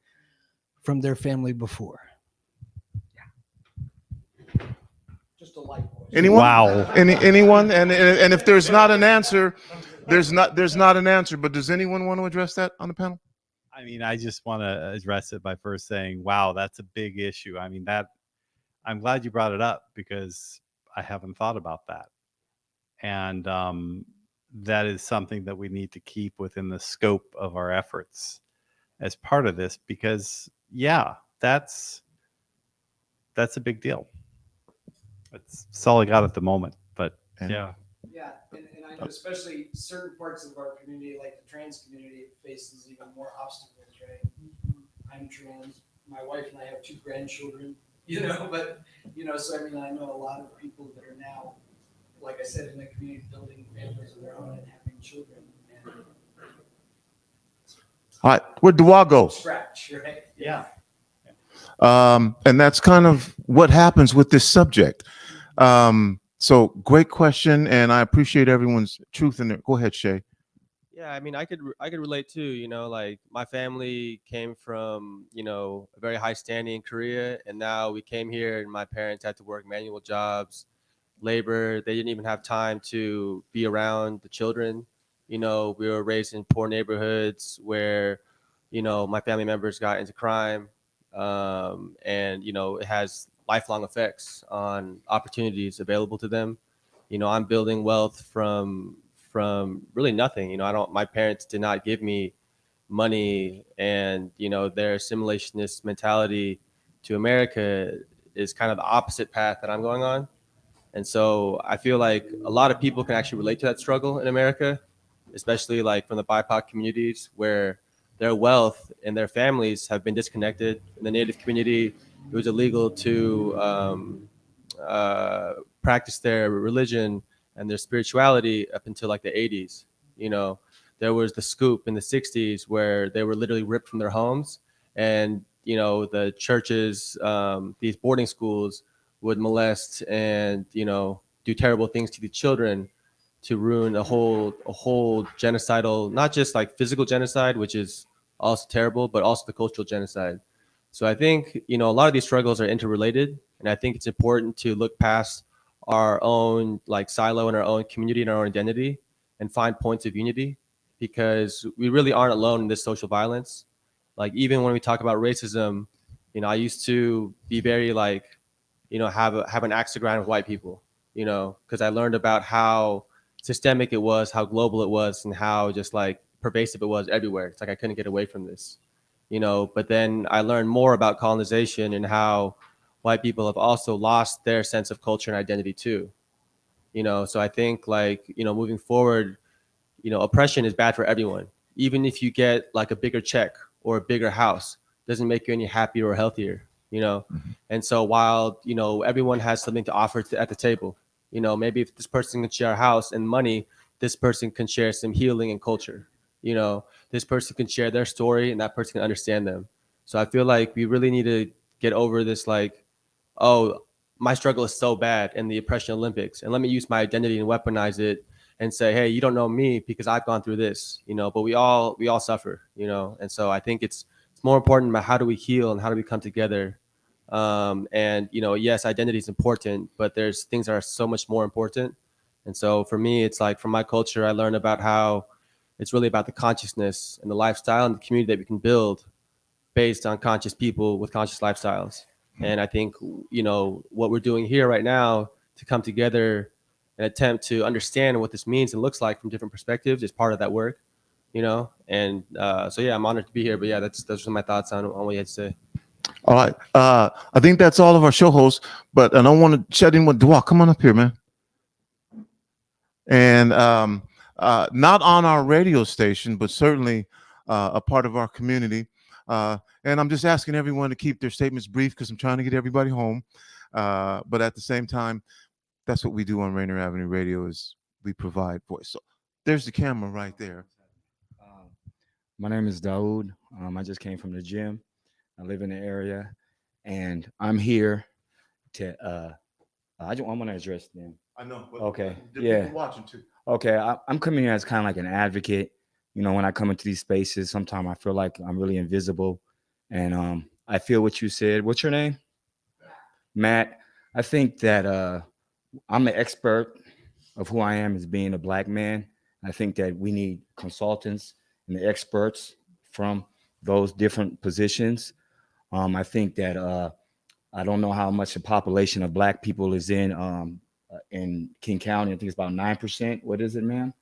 from their family before? Just a light question. Anyone? Wow. Anyone? And if there's not an answer, there's not an answer. But does anyone want to address that on the panel? I mean, I just want to address it by first saying, wow, that's a big issue. I mean, I'm glad you brought it up, because I haven't thought about that. And that is something that we need to keep within the scope of our efforts as part of this, because that's a big deal. That's all I got at the moment, but yeah. Yeah, and I know especially certain parts of our community, like the trans community, faces even more obstacles, right? I'm trans. My wife and I have 2 grandchildren, but, so I mean, I know a lot of people that are now, like I said, in the community, building families of their own and having children. And all right, where'd Dua go? Scratch, right? Yeah. And that's kind of what happens with this subject. So great question, and I appreciate everyone's truth in there. Go ahead, Shay. Yeah, I mean, I could relate too. Like my family came from a very high standing in Korea, and now we came here, and my parents had to work manual jobs, labor. They didn't even have time to be around the children. We were raised in poor neighborhoods where my family members got into crime, and it has lifelong effects on opportunities available to them. I'm building wealth from really nothing. My parents did not give me money, and their assimilationist mentality to America is kind of the opposite path that I'm going on. And so I feel like a lot of people can actually relate to that struggle in America, especially like from the BIPOC communities, where their wealth and their families have been disconnected. In the Native community, it was illegal to practice their religion and their spirituality up until like the 80s. There was the scoop in the 60s where they were literally ripped from their homes, and the churches, these boarding schools would molest and do terrible things to the children to ruin a whole genocidal, not just like physical genocide, which is also terrible, but also the cultural genocide. So I think a lot of these struggles are interrelated, and I think it's important to look past our own like silo in our own community and our own identity and find points of unity. because we really aren't alone in this social violence. Like even when we talk about racism, you know, I used to be very like, you know, have an axe to grind with white people, you know, because I learned about how systemic it was, how global it was, and how just like pervasive it was everywhere. It's like I couldn't get away from this, you know. But then I learned more about colonization and how white people have also lost their sense of culture and identity too, you know. So I think like, you know, moving forward, you know, oppression is bad for everyone. Even if you get like a bigger check or a bigger house, doesn't make you any happier or healthier, you know. And so while, you know, everyone has something to offer at the table, you know, maybe if this person can share a house and money, this person can share some healing and culture, you know. This person can share their story and that person can understand them. So I feel like we really need to get over this like, oh, my struggle is so bad in the oppression Olympics, and let me use my identity and weaponize it and say, hey, you don't know me because I've gone through this, you know. But we all suffer, you know. And so I think it's more important about how do we heal and how do we come together. And you know, yes, identity is important, but there's things that are so much more important. And so for me, it's like from my culture, I learned about how it's really about the consciousness and the lifestyle and the community that we can build based on conscious people with conscious lifestyles. And I think, you know, what we're doing here right now to come together and attempt to understand what this means and looks like from different perspectives is part of that work, you know. And so yeah, I'm honored to be here. But yeah, those are my thoughts on what you had to say. All right. I think that's all of our show hosts, but I don't want to chat in with Dwa. Come on up here, man. And not on our radio station, but certainly a part of our community. And I'm just asking everyone to keep their statements brief because I'm trying to get everybody home. But at the same time, that's what we do on Rainier Avenue Radio is we provide voice. So there's the camera right there. My name is Daoud. I just came from the gym. I live in the area, and I'm here to. I want to address them. I know. Okay. Yeah. Watching too. Okay. I'm coming here as kind of like an advocate. You know, when I come into these spaces, sometimes I feel like I'm really invisible, and I feel what you said. What's your name? Matt. I think that I'm the expert of who I am as being a Black man. I think that we need consultants and the experts from those different positions. I think that I don't know how much the population of Black people is in King County. I think it's about 9%. What is it, ma'am?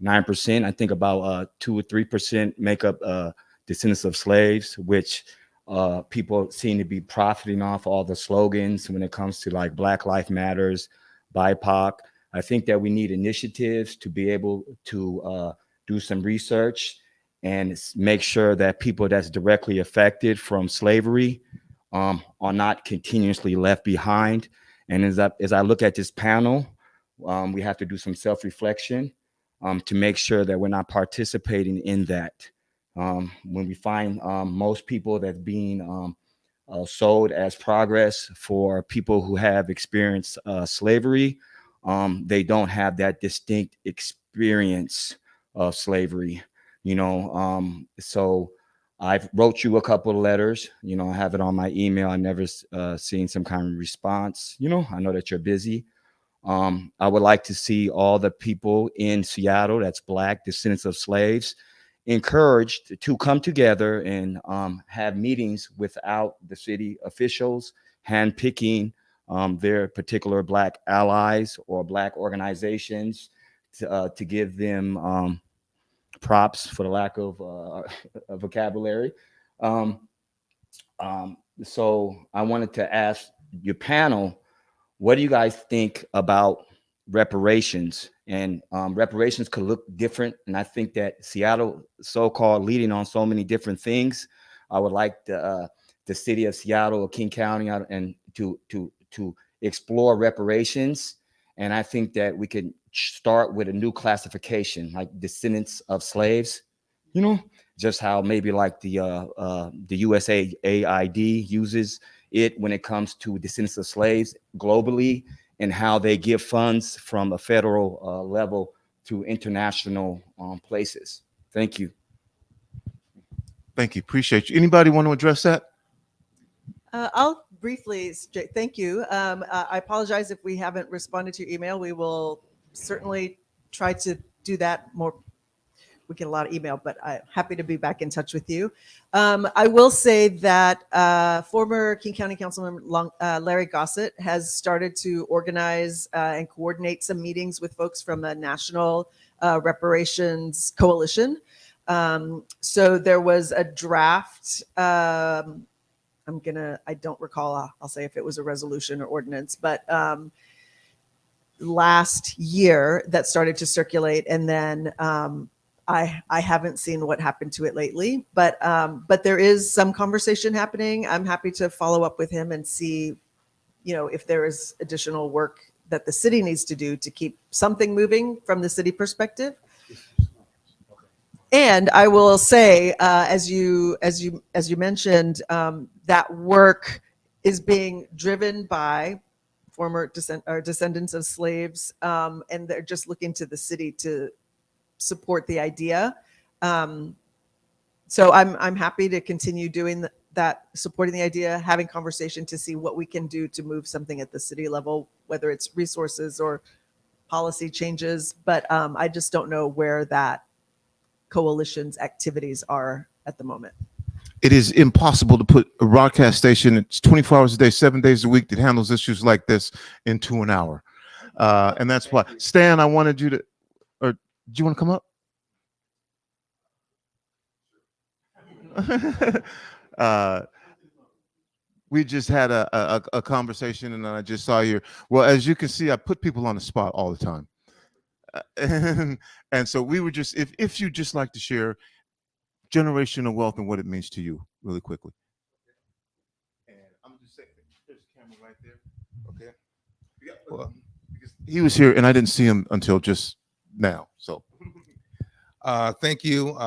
9%. I think about 2 or 3% make up descendants of slaves, which people seem to be profiting off all the slogans when it comes to like Black Lives Matters, BIPOC. I think that we need initiatives to be able to do some research and make sure that people that's directly affected from slavery are not continuously left behind. And as I look at this panel, we have to do some self-reflection to make sure that we're not participating in that. When we find most people that's being sold as progress for people who have experienced slavery, they don't have that distinct experience of slavery, you know. So I've wrote you a couple of letters, you know, I have it on my email. I never seen some kind of response. You know, I know that you're busy. I would like to see all the people in Seattle that's Black, descendants of slaves, encouraged to come together and have meetings without the city officials handpicking their particular Black allies or Black organizations to give them props, for the lack of a vocabulary. So I wanted to ask your panel, what do you guys think about reparations? And reparations could look different. And I think that Seattle so-called leading on so many different things. I would like the city of Seattle or King County and to explore reparations. And I think that we could start with a new classification, like descendants of slaves, you know, just how maybe like the USAID uses it when it comes to descendants of slaves globally, and how they give funds from a federal level to international places. Thank you. Thank you. Appreciate you. Anybody want to address that? I'll briefly, thank you. I apologize if we haven't responded to your email. We will certainly try to do that more we get a lot of email, but I'm happy to be back in touch with you. I will say that former King County Councilman Larry Gossett has started to organize and coordinate some meetings with folks from the National Reparations Coalition. So there was a draft. I don't recall, I'll say if it was a resolution or ordinance, but last year that started to circulate, and then I haven't seen what happened to it lately, but there is some conversation happening. I'm happy to follow up with him and see, if there is additional work that the city needs to do to keep something moving from the city perspective. And I will say, as you mentioned, that work is being driven by former descendants of slaves, and they're just looking to the city to support the idea. So I'm happy to continue doing that, supporting the idea, having conversation to see what we can do to move something at the city level, whether it's resources or policy changes. But I just don't know where that coalition's activities are at the moment. It is impossible to put a broadcast station, it's 24 hours a day, 7 days a week, that handles issues like this into an hour. And that's why. Stan, I wanted you to, or do you want to come up? We just had a conversation, and I just saw your, well, as you can see, I put people on the spot all the time. And so we were just, if you'd just like to share generational wealth and what it means to you really quickly. And I'm just saying, there's a camera right there. Okay. Yeah, well, because he was here and I didn't see him until just now. So thank you.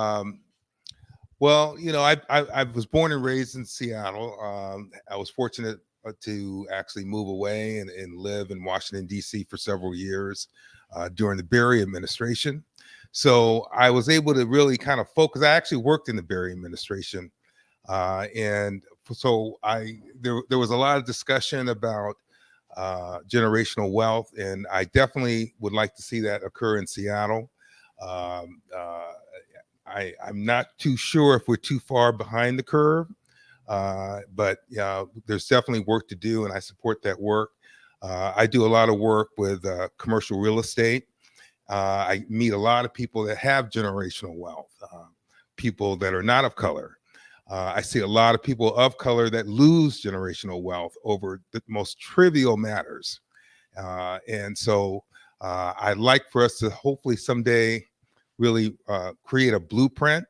Well, I was born and raised in Seattle. I was fortunate to actually move away and live in Washington, D.C. for several years during the Berry administration. So I was able to really kind of focus. I actually worked in the Berry administration. And so there was a lot of discussion about generational wealth, and I definitely would like to see that occur in Seattle. I'm not too sure if we're too far behind the curve, but there's definitely work to do, and I support that work. I do a lot of work with commercial real estate. I meet a lot of people that have generational wealth, people that are not of color. I see a lot of people of color that lose generational wealth over the most trivial matters. And so I'd like for us to hopefully someday really create a blueprint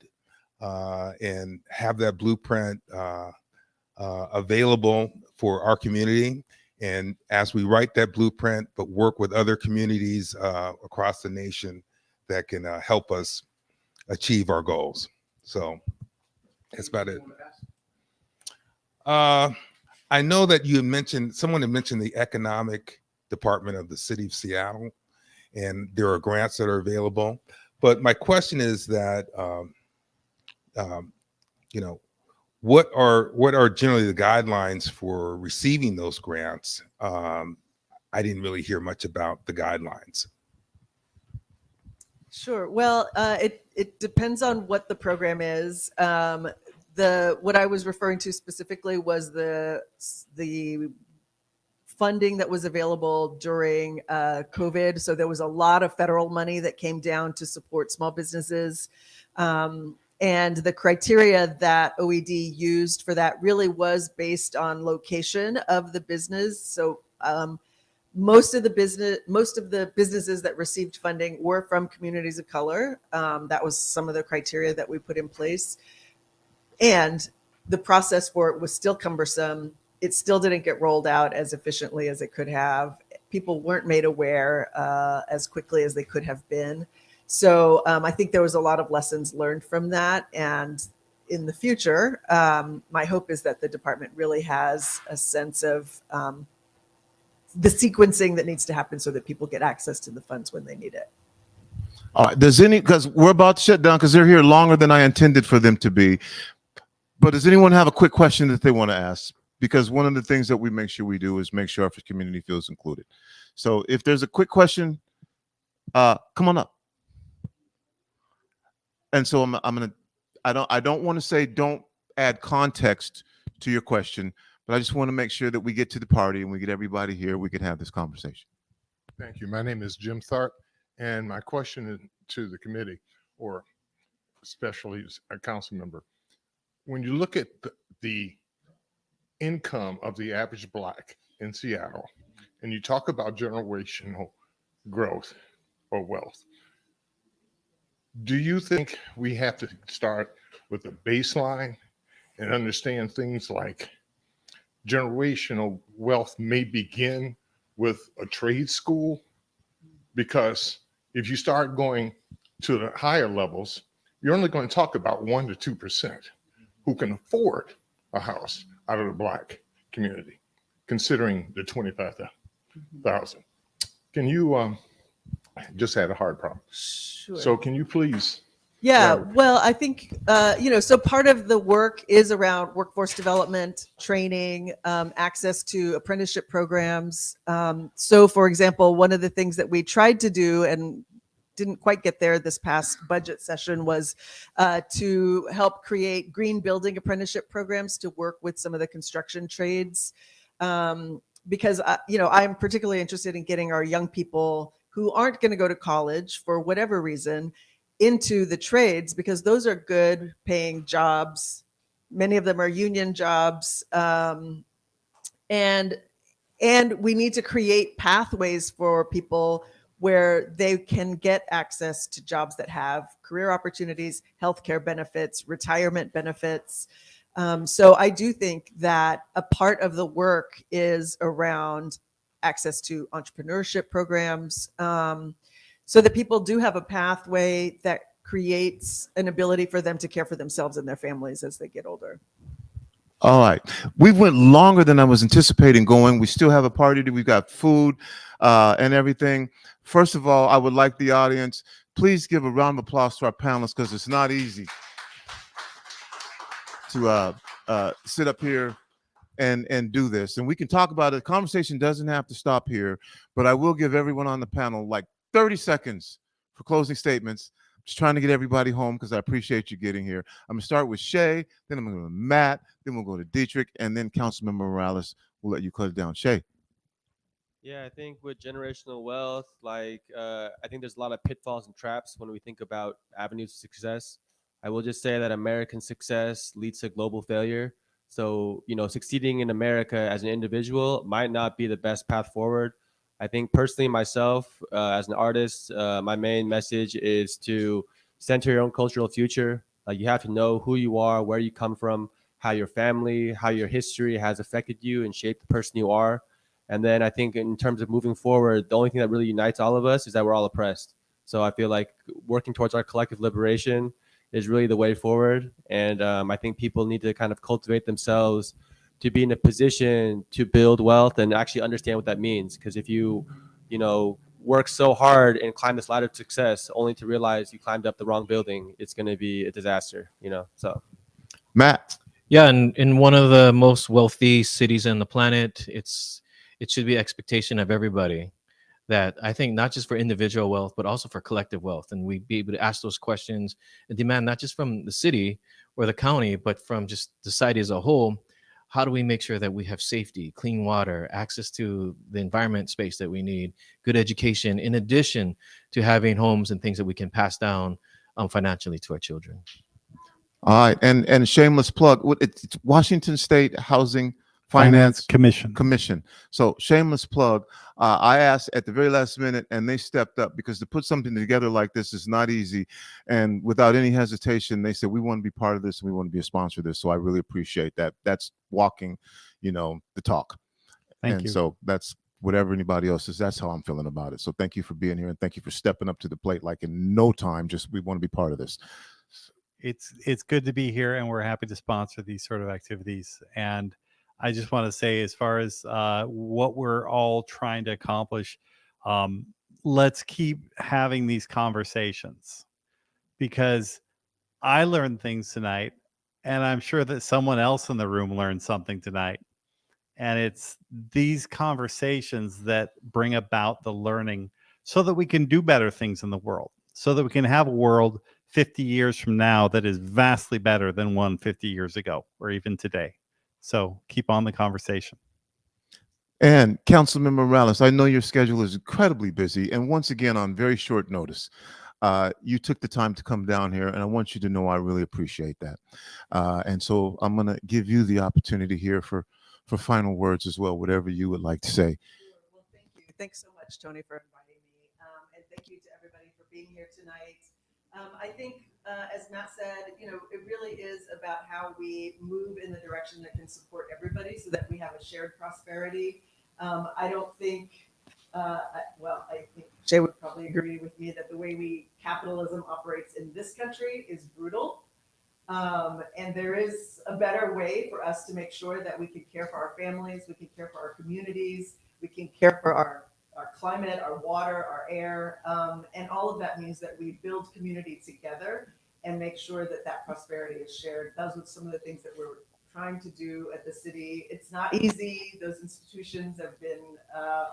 and have that blueprint available for our community. And as we write that blueprint, but work with other communities across the nation that can help us achieve our goals. So that's about it. I know that you had mentioned, someone had mentioned the economic department of the city of Seattle, and there are grants that are available. But my question is that, what are generally the guidelines for receiving those grants? I didn't really hear much about the guidelines. Sure. Well, it depends on what the program is. What I was referring to specifically was the funding that was available during COVID. So there was a lot of federal money that came down to support small businesses. And the criteria that OED used for that really was based on location of the business. So most of the businesses that received funding were from communities of color. That was some of the criteria that we put in place. And the process for it was still cumbersome. It still didn't get rolled out as efficiently as it could have. People weren't made aware as quickly as they could have been. So I think there was a lot of lessons learned from that. And in the future, my hope is that the department really has a sense of the sequencing that needs to happen so that people get access to the funds when they need it. All right. Because we're about to shut down because they're here longer than I intended for them to be. But does anyone have a quick question that they want to ask? Because one of the things that we make sure we do is make sure our community feels included. So if there's a quick question, come on up. And so I don't want to say don't add context to your question, but I just want to make sure that we get to the party and we get everybody here. We can have this conversation. Thank you. My name is Jim Tharp, and my question is to the committee, or especially a council member. When you look at the income of the average Black in Seattle, and you talk about generational growth or wealth, do you think we have to start with a baseline and understand things like generational wealth may begin with a trade school? Because if you start going to the higher levels, you're only going to talk about 1% to 2% who can afford a house out of the Black community, considering the 25,000. Can you just had a hard problem? Sure. So can you please? Yeah, well, I think, so part of the work is around workforce development, training, access to apprenticeship programs. So, for example, one of the things that we tried to do and didn't quite get there this past budget session was to help create green building apprenticeship programs to work with some of the construction trades. Because, I'm particularly interested in getting our young people who aren't going to go to college for whatever reason into the trades, because those are good paying jobs. Many of them are union jobs. And we need to create pathways for people where they can get access to jobs that have career opportunities, healthcare benefits, retirement benefits. So I do think that a part of the work is around access to entrepreneurship programs, so that people do have a pathway that creates an ability for them to care for themselves and their families as they get older. All right. We went longer than I was anticipating going. We still have a party. We've got food and everything. First of all, I would like the audience, please give a round of applause to our panelists, because it's not easy to sit up here and do this. And we can talk about it. The conversation doesn't have to stop here, but I will give everyone on the panel like 30 seconds for closing statements. I'm just trying to get everybody home because I appreciate you getting here. I'm going to start with Shay, then I'm going to go to Matt, then we'll go to Dietrich, and then Councilmember Morales will let you cut it down. Shay. Yeah, I think with generational wealth, I think there's a lot of pitfalls and traps when we think about avenues of success. I will just say that American success leads to global failure. So, succeeding in America as an individual might not be the best path forward. I think personally myself, as an artist, my main message is to center your own cultural future. You have to know who you are, where you come from, how your family, how your history has affected you and shaped the person you are. And then I think in terms of moving forward, the only thing that really unites all of us is that we're all oppressed. So I feel like working towards our collective liberation is really the way forward. And I think people need to kind of cultivate themselves to be in a position to build wealth and actually understand what that means. Because if you work so hard and climb this ladder of success only to realize you climbed up the wrong building, it's going to be a disaster, so. Matt. Yeah, and in one of the most wealthy cities on the planet, it should be expectation of everybody that I think not just for individual wealth, but also for collective wealth. And we'd be able to ask those questions and demand not just from the city or the county, but from just society as a whole. How do we make sure that we have safety, clean water, access to the environment space that we need, good education, in addition to having homes and things that we can pass down financially to our children? All right. And shameless plug, it's Washington State Housing Finance Commission. So shameless plug. I asked at the very last minute and they stepped up, because to put something together like this is not easy. And without any hesitation, they said, we want to be part of this and we want to be a sponsor of this. So I really appreciate that. That's walking, the talk. Thank you. So that's whatever anybody else is. That's how I'm feeling about it. So thank you for being here and thank you for stepping up to the plate. Like in no time, we want to be part of this. It's good to be here, and we're happy to sponsor these sort of activities. And I just want to say, as far as what we're all trying to accomplish, let's keep having these conversations, because I learned things tonight, and I'm sure that someone else in the room learned something tonight. And it's these conversations that bring about the learning so that we can do better things in the world, so that we can have a world 50 years from now that is vastly better than one 50 years ago or even today. So keep on the conversation. And Councilmember Morales, I know your schedule is incredibly busy, and once again, on very short notice, you took the time to come down here, and I want you to know I really appreciate that. And so I'm going to give you the opportunity here for final words as well, whatever you would like to say. Well, thank you. Thanks so much, Tony, for inviting me. And thank you to everybody for being here tonight. I think, as Matt said, it really is about how we move in the direction that can support everybody so that we have a shared prosperity. I don't think, I think Shay would probably agree with me that the way capitalism operates in this country is brutal. And there is a better way for us to make sure that we can care for our families, we can care for our communities, we can care for our climate, our water, our air, and all of that means that we build community together and make sure that that prosperity is shared. Those are some of the things that we're trying to do at the city. It's not easy. Those institutions have been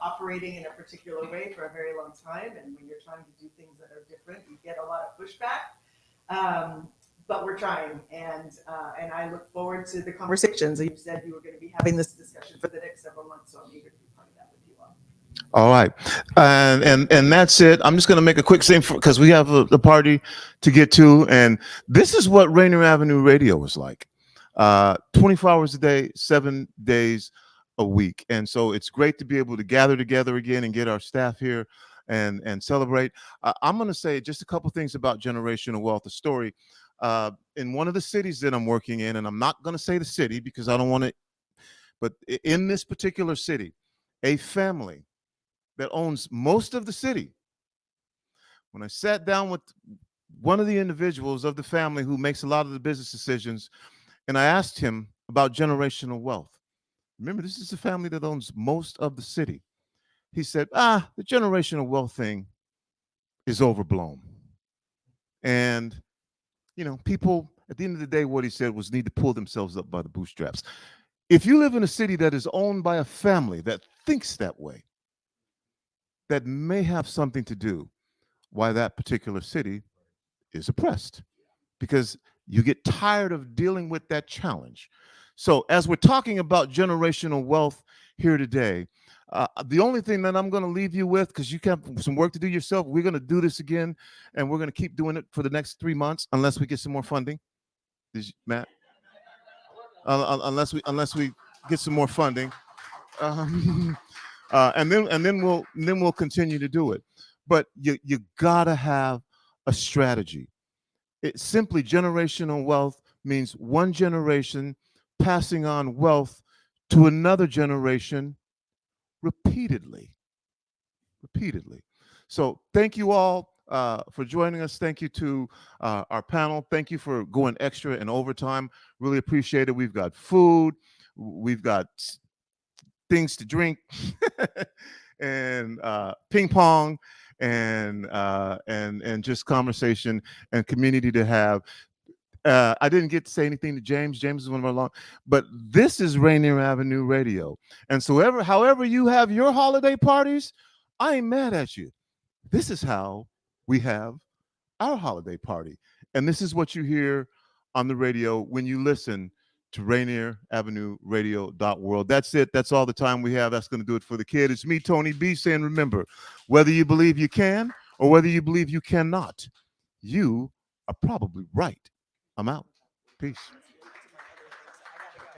operating in a particular way for a very long time, and when you're trying to do things that are different, you get a lot of pushback. But we're trying, and I look forward to the conversations. You said you were going to be having this discussion for the next several months, so I'm eager to be part of that with you all. All right, and that's it. I'm just going to make a quick thing because we have a party to get to, and this is what Rainier Avenue Radio is like. 24 hours a day, 7 days a week, and so it's great to be able to gather together again and get our staff here and celebrate. I'm going to say just a couple things about generational wealth. A story. In one of the cities that I'm working in, and I'm not going to say the city because I don't want to, but in this particular city, a family that owns most of the city, when I sat down with one of the individuals of the family who makes a lot of the business decisions, and I asked him about generational wealth. Remember, this is a family that owns most of the city. He said, the generational wealth thing is overblown. And people, at the end of the day, what he said was need to pull themselves up by the bootstraps. If you live in a city that is owned by a family that thinks that way, that may have something to do why that particular city is oppressed, because you get tired of dealing with that challenge. So as we're talking about generational wealth here today, the only thing that I'm going to leave you with, because you have some work to do yourself, we're going to do this again, and we're going to keep doing it for the next 3 months, unless we get some more funding. Matt, unless we get some more funding, and then we'll continue to do it. But you gotta have a strategy. It simply, generational wealth means one generation passing on wealth to another generation repeatedly. So thank you all for joining us. Thank you to our panel. Thank you for going extra and overtime. Really appreciate it. We've got food, we've got things to drink, and ping pong, and just conversation and community to have. I didn't get to say anything to James. James is one of our long, but this is Rainier Avenue Radio. And so however you have your holiday parties, I ain't mad at you. This is how we have our holiday party. And this is what you hear on the radio when you listen to Rainier Avenue Radio.world. That's it. That's all the time we have. That's going to do it for the kid. It's me, Tony B, saying, remember, whether you believe you can or whether you believe you cannot, you are probably right. I'm out. Peace.